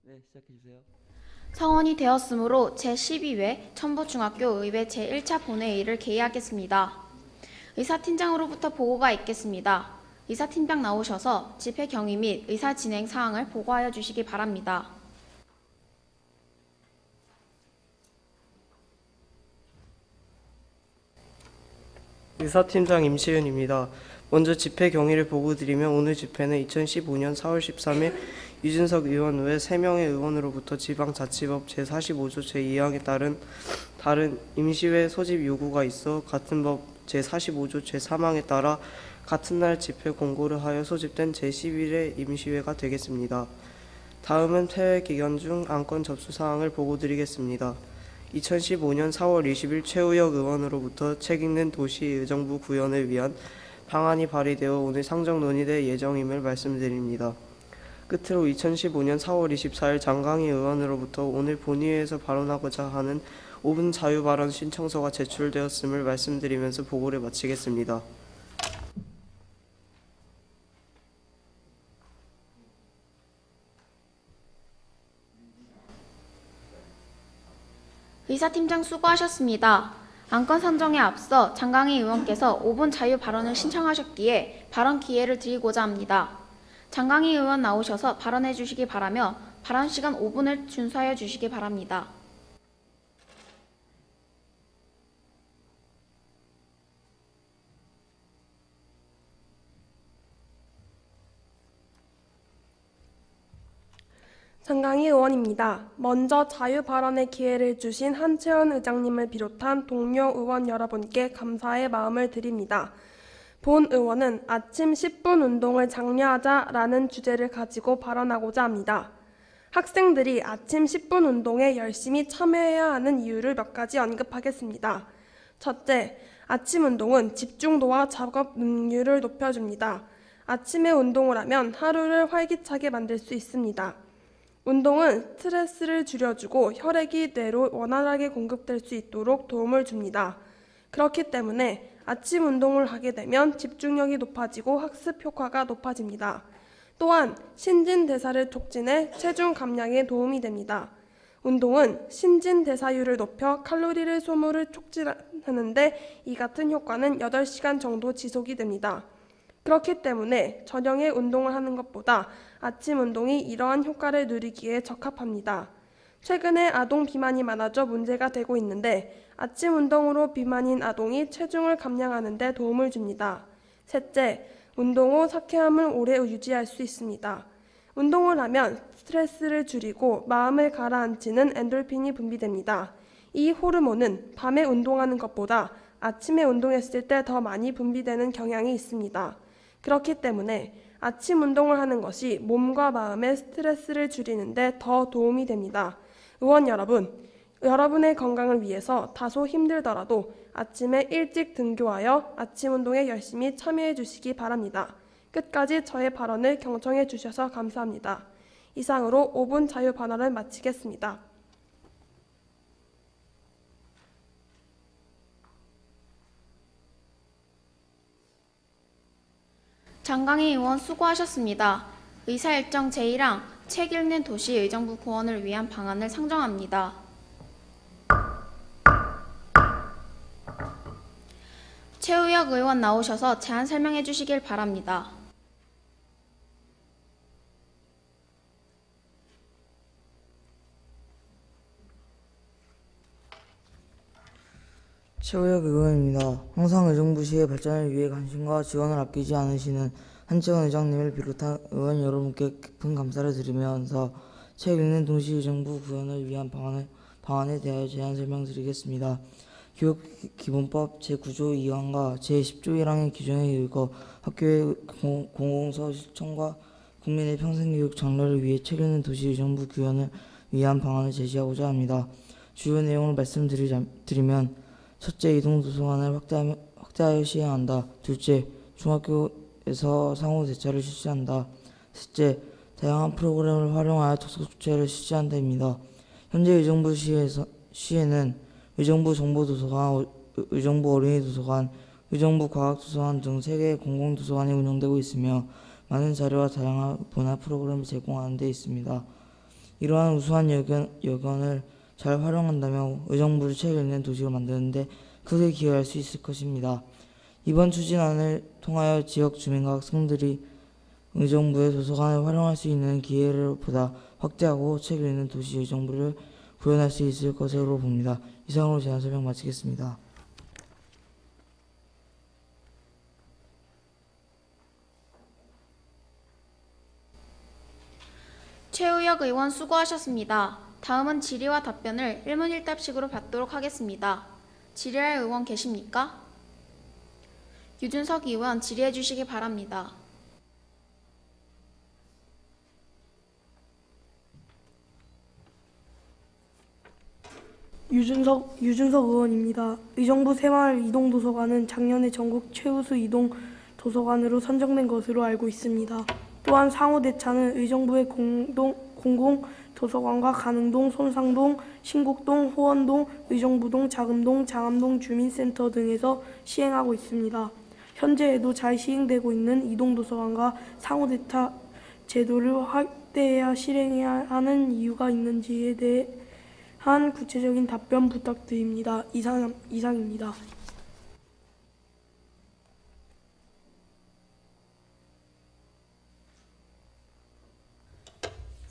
네, 시작해주세요. 성원이 되었으므로 제12회 천부중학교의회 제1차 본회의를 개의하겠습니다. 의사팀장으로부터 보고가 있겠습니다. 의사팀장 나오셔서 집회 경위 및 의사 진행 사항을 보고하여 주시기 바랍니다. 의사팀장 임시윤입니다. 먼저 집회 경위를 보고드리면 오늘 집회는 2015년 4월 13일 유진석 의원 외 3명의 의원으로부터 지방자치법 제45조 제2항에 따른 다른 임시회 소집 요구가 있어 같은 법 제45조 제3항에 따라 같은 날 집회 공고를 하여 소집된 제11회 임시회가 되겠습니다. 다음은 폐회 기간 중 안건 접수 사항을 보고드리겠습니다. 2015년 4월 20일 최우혁 의원으로부터 책 읽는 도시 의정부 구현을 위한 방안이 발의되어 오늘 상정 논의될 예정임을 말씀드립니다. 끝으로 2015년 4월 24일 장강희 의원으로부터 오늘 본회의에서 발언하고자 하는 5분 자유 발언 신청서가 제출되었음을 말씀드리면서 보고를 마치겠습니다. 의사팀장 수고하셨습니다. 안건 선정에 앞서 장강희 의원께서 5분 자유 발언을 신청하셨기에 발언 기회를 드리고자 합니다. 장강희 의원 나오셔서 발언해 주시기 바라며 발언 시간 5분을 준수하여 주시기 바랍니다. 장강희 의원입니다. 먼저 자유 발언의 기회를 주신 한채원 의장님을 비롯한 동료 의원 여러분께 감사의 마음을 드립니다. 본 의원은 아침 10분 운동을 장려하자라는 주제를 가지고 발언하고자 합니다. 학생들이 아침 10분 운동에 열심히 참여해야 하는 이유를 몇 가지 언급하겠습니다. 첫째, 아침 운동은 집중도와 작업 능률을 높여줍니다. 아침에 운동을 하면 하루를 활기차게 만들 수 있습니다. 운동은 스트레스를 줄여주고 혈액이 뇌로 원활하게 공급될 수 있도록 도움을 줍니다. 그렇기 때문에 아침 운동을 하게 되면 집중력이 높아지고 학습 효과가 높아집니다. 또한 신진대사를 촉진해 체중 감량에 도움이 됩니다. 운동은 신진대사율을 높여 칼로리를 소모를 촉진하는데 이 같은 효과는 8시간 정도 지속이 됩니다. 그렇기 때문에 저녁에 운동을 하는 것보다 아침 운동이 이러한 효과를 누리기에 적합합니다. 최근에 아동 비만이 많아져 문제가 되고 있는데 아침 운동으로 비만인 아동이 체중을 감량하는 데 도움을 줍니다. 셋째, 운동 후 상쾌함을 오래 유지할 수 있습니다. 운동을 하면 스트레스를 줄이고 마음을 가라앉히는 엔돌핀이 분비됩니다. 이 호르몬은 밤에 운동하는 것보다 아침에 운동했을 때 더 많이 분비되는 경향이 있습니다. 그렇기 때문에 아침 운동을 하는 것이 몸과 마음의 스트레스를 줄이는 데 더 도움이 됩니다. 의원 여러분, 여러분의 건강을 위해서 다소 힘들더라도 아침에 일찍 등교하여 아침 운동에 열심히 참여해 주시기 바랍니다. 끝까지 저의 발언을 경청해 주셔서 감사합니다. 이상으로 5분 자유 발언을 마치겠습니다. 장강희 의원 수고하셨습니다. 의사일정 제1항 책 읽는 도시 의정부 구원을 위한 방안을 상정합니다. 최우혁 의원 나오셔서 제안 설명해 주시길 바랍니다. 최우혁 의원입니다. 항상 의정부시의 발전을 위해 관심과 지원을 아끼지 않으시는 한채원 의장님을 비롯한 의원 여러분께 깊은 감사를 드리면서 책 읽는 동시 의정부 구현을 위한 방안에 대하여 제안 설명드리겠습니다. 교육기본법 제9조 2항과 제10조 1항의 규정에 의거 학교의 공공서 실천과 국민의 평생교육 장려를 위해 책 읽는 도시 의정부 구현을 위한 방안을 제시하고자 합니다. 주요 내용을 말씀드리면 첫째, 이동도서관을 확대하여 시행한다. 둘째, 중학교에서 상호 대차를 실시한다. 셋째, 다양한 프로그램을 활용하여 독서축제를 실시한다입니다. 현재 의정부시에는 의정부 정보도서관, 의정부 어린이도서관, 의정부 과학도서관 등 3개의 공공도서관이 운영되고 있으며 많은 자료와 다양한 문화 프로그램을 제공하는 데 있습니다. 이러한 우수한 여건을 잘 활용한다면 의정부를 책 읽는 도시로 만드는데 크게 기여할 수 있을 것입니다. 이번 추진안을 통하여 지역 주민과 학생들이 의정부의 도서관을 활용할 수 있는 기회를 보다 확대하고 책 읽는 도시 의정부를 구현할 수 있을 것으로 봅니다. 이상으로 제안 설명 마치겠습니다. 최우혁 의원 수고하셨습니다. 다음은 질의와 답변을 1문 1답식으로 받도록 하겠습니다. 질의할 의원 계십니까? 유준석 의원 질의해 주시기 바랍니다. 유준석 의원입니다. 의정부 새마을 이동도서관은 작년에 전국 최우수 이동도서관으로 선정된 것으로 알고 있습니다. 또한 상호대차는 의정부의 공공도서관과 가능동, 손상동, 신곡동, 호원동, 의정부동, 자금동, 장암동 주민센터 등에서 시행하고 있습니다. 현재에도 잘 시행되고 있는 이동도서관과 상호대차 제도를 확대해야 실행해야 하는 이유가 있는지에 대한 구체적인 답변 부탁드립니다. 이상입니다.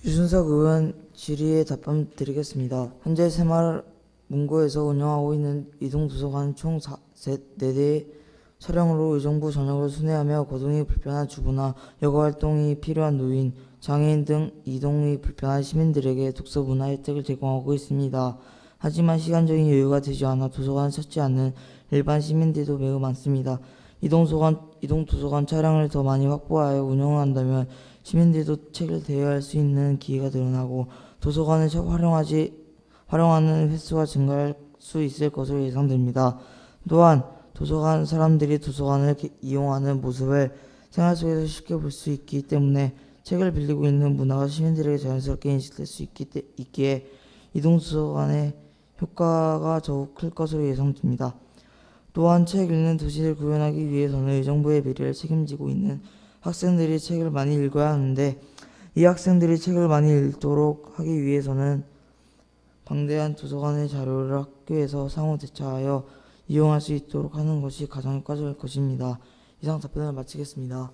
유준석 의원 질의에 답변 드리겠습니다. 현재 새마을 문고에서 운영하고 있는 이동도서관은 총 4대의 차량으로 의정부 전역을 순회하며 거동이 불편한 주부나 여가활동이 필요한 노인, 장애인 등 이동이 불편한 시민들에게 독서 문화 혜택을 제공하고 있습니다. 하지만 시간적인 여유가 되지 않아 도서관을 찾지 않는 일반 시민들도 매우 많습니다. 이동도서관 차량을 더 많이 확보하여 운영을 한다면 시민들도 책을 대여할 수 있는 기회가 늘어나고 도서관을 활용하는 횟수가 증가할 수 있을 것으로 예상됩니다. 또한 도서관 사람들이 도서관을 이용하는 모습을 생활 속에서 쉽게 볼 수 있기 때문에 책을 빌리고 있는 문화가 시민들에게 자연스럽게 인식될 수 있기에 이동도서관의 효과가 더욱 클 것으로 예상됩니다. 또한 책 읽는 도시를 구현하기 위해서는 의정부의 미래를 책임지고 있는 학생들이 책을 많이 읽어야 하는데 이 학생들이 책을 많이 읽도록 하기 위해서는 방대한 도서관의 자료를 학교에서 상호대차하여 이용할 수 있도록 하는 것이 가장 효과적일 것입니다. 이상 답변을 마치겠습니다.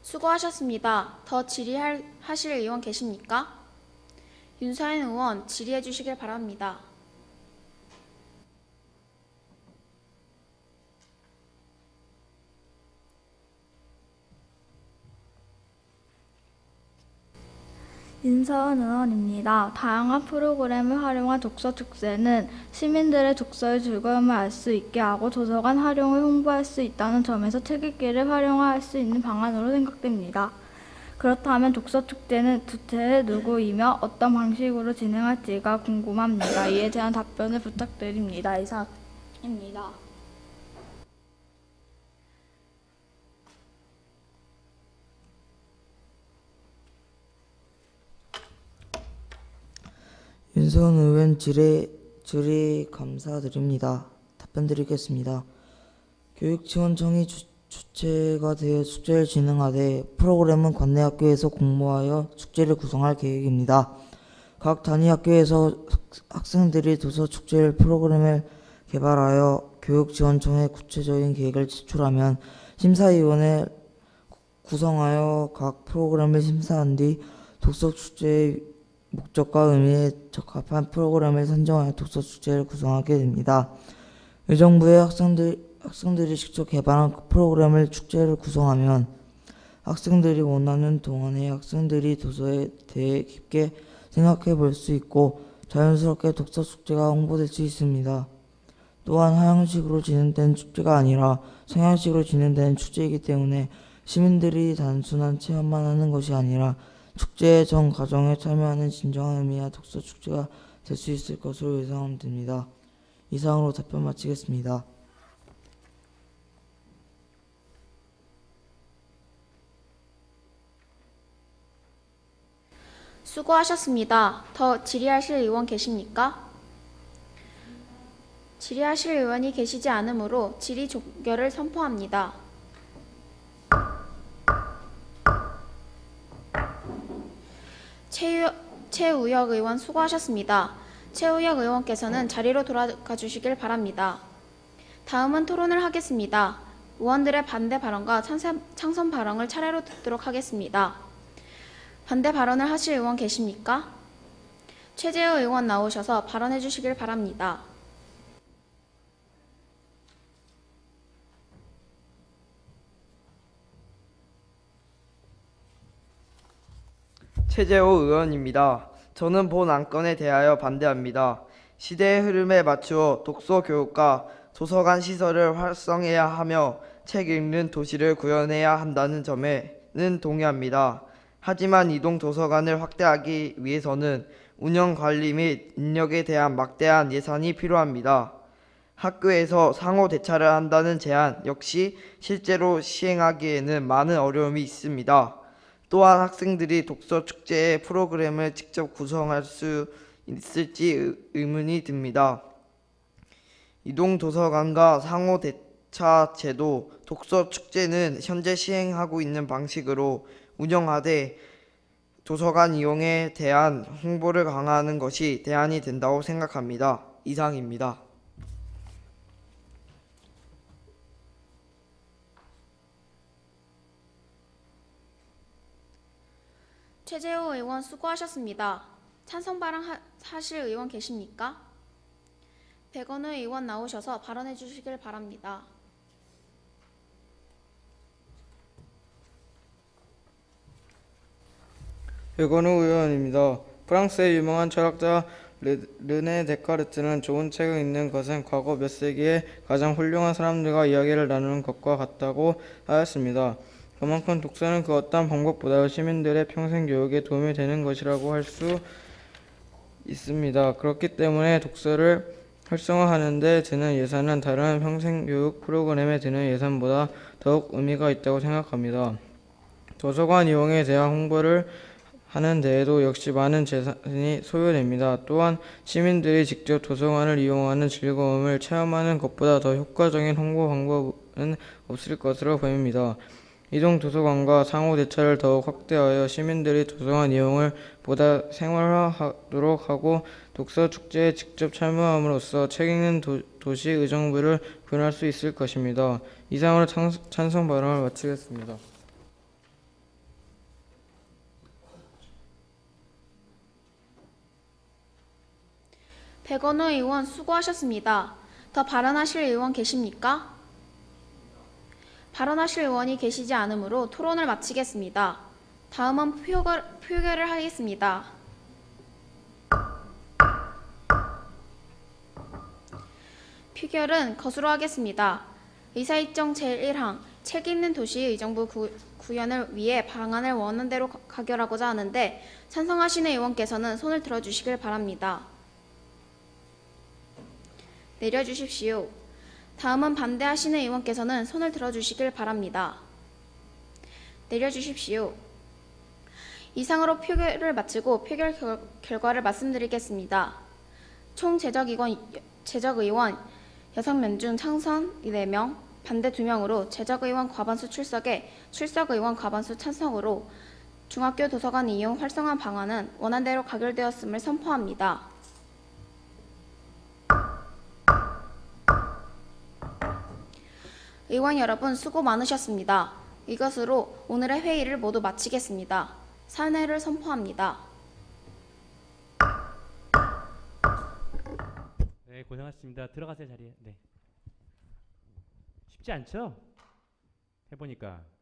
수고하셨습니다. 더 질의하실 의원 계십니까? 윤서현 의원 질의해 주시길 바랍니다. 윤서은 의원입니다. 다양한 프로그램을 활용한 독서 축제는 시민들의 독서의 즐거움을 알 수 있게 하고 도서관 활용을 홍보할 수 있다는 점에서 책 읽기를 활용할 수 있는 방안으로 생각됩니다. 그렇다면 독서 축제는 도대체 누구이며 어떤 방식으로 진행할지가 궁금합니다. 이에 대한 답변을 부탁드립니다. 이상입니다. 윤서은 의원 질의 감사드립니다. 답변 드리겠습니다. 교육지원청이 주체가 되어 축제를 진행하되 프로그램은 관내 학교에서 공모하여 축제를 구성할 계획입니다. 각 단위 학교에서 학생들이 도서 축제를 프로그램을 개발하여 교육지원청에 구체적인 계획을 제출하면 심사위원회 구성하여 각 프로그램을 심사한 뒤 독서 축제의 목적과 의미에 적합한 프로그램을 선정하여 독서 축제를 구성하게 됩니다. 의정부의 학생들이 직접 개발한 프로그램을 축제를 구성하면 학생들이 원하는 동안에 학생들이 도서에 대해 깊게 생각해 볼 수 있고 자연스럽게 독서 축제가 홍보될 수 있습니다. 또한 하향식으로 진행된 축제가 아니라 성향식으로 진행된 축제이기 때문에 시민들이 단순한 체험만 하는 것이 아니라 축제의 전 과정에 참여하는 진정한 의미와 독서 축제가 될 수 있을 것으로 예상됩니다. 이상으로 답변 마치겠습니다. 수고하셨습니다. 더 질의하실 의원 계십니까? 질의하실 의원이 계시지 않으므로 질의 종결을 선포합니다. 최우혁 의원 수고하셨습니다. 최우혁 의원께서는 자리로 돌아가 주시길 바랍니다. 다음은 토론을 하겠습니다. 의원들의 반대 발언과 찬성 발언을 차례로 듣도록 하겠습니다. 반대 발언을 하실 의원 계십니까? 최재우 의원 나오셔서 발언해 주시길 바랍니다. 최재호 의원입니다. 저는 본 안건에 대하여 반대합니다. 시대의 흐름에 맞추어 독서 교육과 도서관 시설을 활성해야 하며 책 읽는 도시를 구현해야 한다는 점에는 동의합니다. 하지만 이동 도서관을 확대하기 위해서는 운영 관리 및 인력에 대한 막대한 예산이 필요합니다. 학교에서 상호 대차를 한다는 제안 역시 실제로 시행하기에는 많은 어려움이 있습니다. 또한 학생들이 독서 축제의 프로그램을 직접 구성할 수 있을지 의문이 듭니다. 이동 도서관과 상호 대차 제도, 독서 축제는 현재 시행하고 있는 방식으로 운영하되 도서관 이용에 대한 홍보를 강화하는 것이 대안이 된다고 생각합니다. 이상입니다. 최재호 의원 수고하셨습니다. 찬성 발언 하실 의원 계십니까? 백원우 의원 나오셔서 발언해 주시길 바랍니다. 백원우 의원입니다. 프랑스의 유명한 철학자 르네 데카르트는 좋은 책을 읽는 것은 과거 몇 세기의 가장 훌륭한 사람들과 이야기를 나누는 것과 같다고 하였습니다. 그만큼 독서는 그 어떤 방법보다 시민들의 평생 교육에 도움이 되는 것이라고 할 수 있습니다. 그렇기 때문에 독서를 활성화하는 데 드는 예산은 다른 평생교육 프로그램에 드는 예산보다 더욱 의미가 있다고 생각합니다. 도서관 이용에 대한 홍보를 하는 데에도 역시 많은 재산이 소요됩니다. 또한 시민들이 직접 도서관을 이용하는 즐거움을 체험하는 것보다 더 효과적인 홍보 방법은 없을 것으로 보입니다. 이동 도서관과 상호 대차를 더욱 확대하여 시민들이 도서관 이용을 보다 생활화하도록 하고 독서 축제에 직접 참여함으로써 책 읽는 도시 의정부를 구현할 수 있을 것입니다. 이상으로 찬성 발언을 마치겠습니다. 백원우 의원 수고하셨습니다. 더 발언하실 의원 계십니까? 발언하실 의원이 계시지 않으므로 토론을 마치겠습니다. 다음은 표결을 하겠습니다. 표결은 것으로 하겠습니다. 의사일정 제1항 책 읽는 도시 의정부 구현을 위해 방안을 원안대로 가결하고자 하는데 찬성하시는 의원께서는 손을 들어주시길 바랍니다. 내려주십시오. 다음은 반대하시는 의원께서는 손을 들어주시길 바랍니다. 내려주십시오. 이상으로 표결을 마치고 표결 결과를 말씀드리겠습니다. 총 제적 의원 6명 중 찬성 4명, 반대 2명으로 제적 의원 과반수 출석에 출석 의원 과반수 찬성으로 중학교 도서관 이용 활성화 방안은 원안대로 가결되었음을 선포합니다. 의원 여러분 수고 많으셨습니다. 이것으로 오늘의 회의를 모두 마치겠습니다. 사내를 선포합니다. 네, 고생하셨습니다. 들어가세요 자리에. 네. 쉽지 않죠? 해보니까.